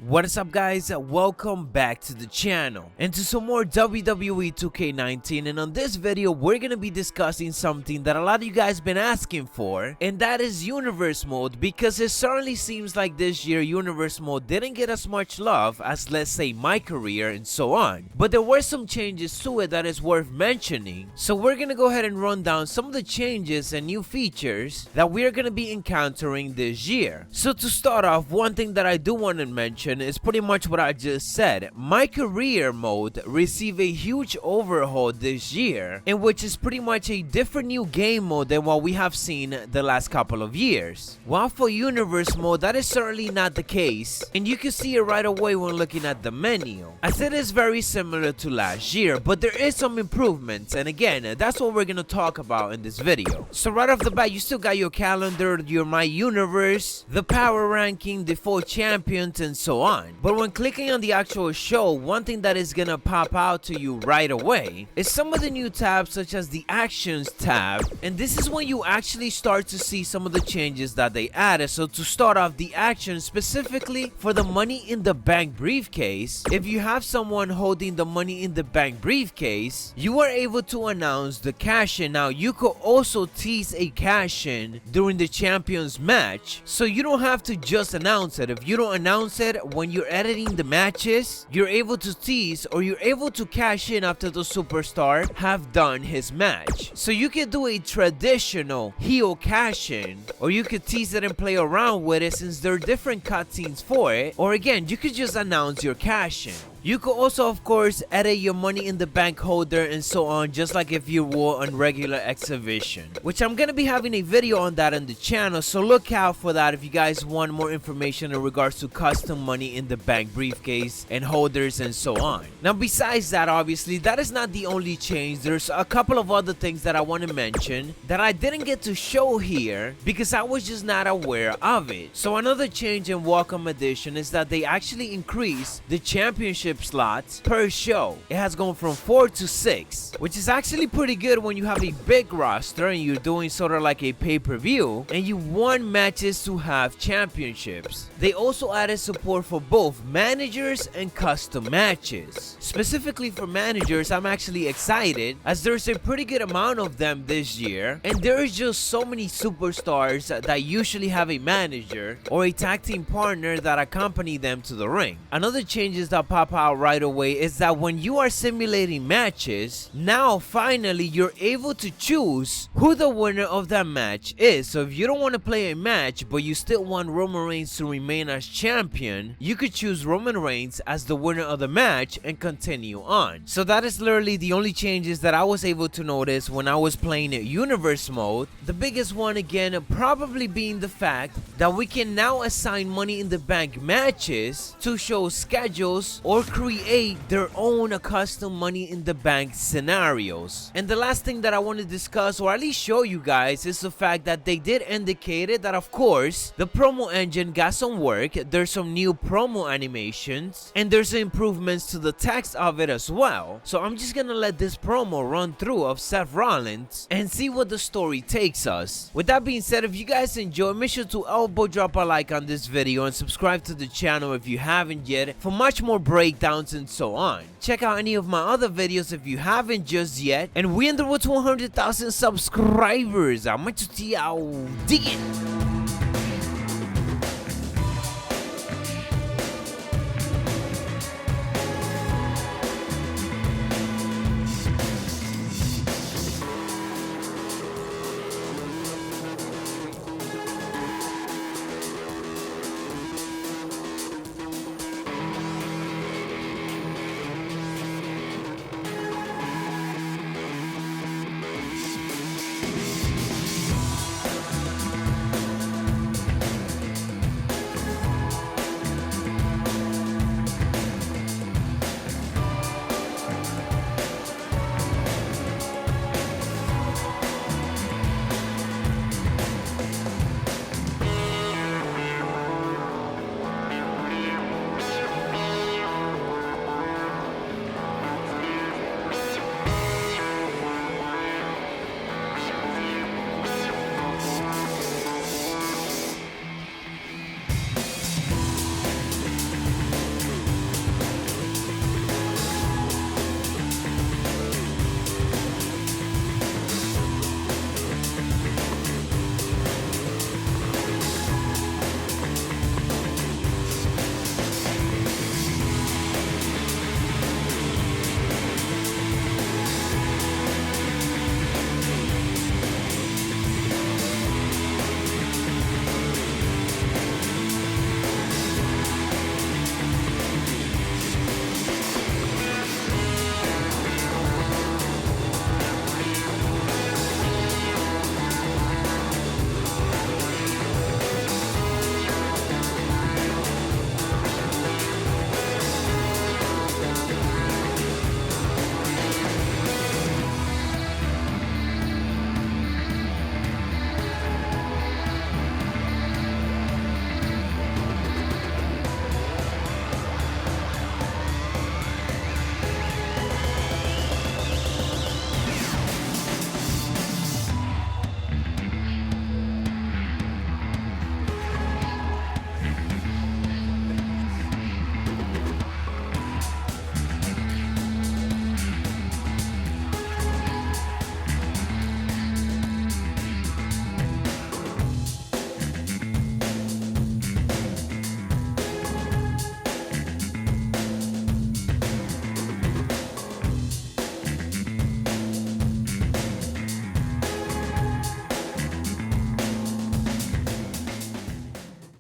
What is up, guys? Welcome back to the channel and to some more WWE 2K19. And on this video we're gonna be discussing something that a lot of you guys been asking for, and that is universe mode, because it certainly seems like this year universe mode didn't get as much love as, let's say, my career and so on, but there were some changes to it that is worth mentioning. So we're gonna go ahead and run down some of the changes and new features that we're gonna be encountering this year. So to start off, one thing that I do want to mention is pretty much what I just said. My career mode received a huge overhaul this year, in which is pretty much a different new game mode than what we have seen the last couple of years. While for universe mode, that is certainly not the case, and you can see it right away when looking at the menu, as it is very similar to last year, but there is some improvements, and again, that's what we're gonna talk about in this video. So right off the bat, you still got your calendar, your my universe, the power ranking, default champions, and so on. But when clicking on the actual show, one thing that is gonna pop out to you right away is some of the new tabs, such as the actions tab, and this is when you actually start to see some of the changes that they added. So to start off, the action specifically for the money in the bank briefcase, if you have someone holding the money in the bank briefcase, you are able to announce the cash in. Now you could also tease a cash in during the champions match, so you don't have to just announce it. If you don't announce it when you're editing the matches, you're able to tease, or you're able to cash in after the superstar have done his match. So you can do a traditional heel cash in, or you could tease it and play around with it, since there are different cutscenes for it, or again, you could just announce your cash in. You could also, of course, edit your money in the bank holder and so on, just like if you were on regular exhibition, which I'm gonna be having a video on that on the channel, so look out for that if you guys want more information in regards to custom money in the bank briefcase and holders and so on. Now besides that, obviously that is not the only change. There's a couple of other things that I want to mention that I didn't get to show here because I was just not aware of it. So another change in Welcome Edition is that they actually increased the championship slots per show. It has gone from 4 to 6, which is actually pretty good when you have a big roster and you're doing sort of like a pay-per-view and you want matches to have championships. They also added support for both managers and custom matches. Specifically for managers, I'm actually excited as there's a pretty good amount of them this year, and there is just so many superstars that usually have a manager or a tag team partner that accompany them to the ring. Another changes that pop out right away is that when you are simulating matches, now finally you're able to choose who the winner of that match is. So if you don't want to play a match but you still want Roman Reigns to remain as champion, you could choose Roman Reigns as the winner of the match and continue on. So that is literally the only changes that I was able to notice when I was playing universe mode. The biggest one again probably being the fact that we can now assign money in the bank matches to show schedules or create their own custom money in the bank scenarios. And the last thing that I want to discuss, or at least show you guys, is the fact that they did indicate it that of course the promo engine got some work. There's some new promo animations and there's improvements to the text of it as well. So I'm just gonna let this promo run through of Seth Rollins and see what the story takes us. With that being said, if you guys enjoy, make sure to elbow drop a like on this video and subscribe to the channel if you haven't yet for much more breakdowns and so on. Check out any of my other videos if you haven't just yet, and we in the road to 100,000 subscribers. I'm Macho T, I'll dig it.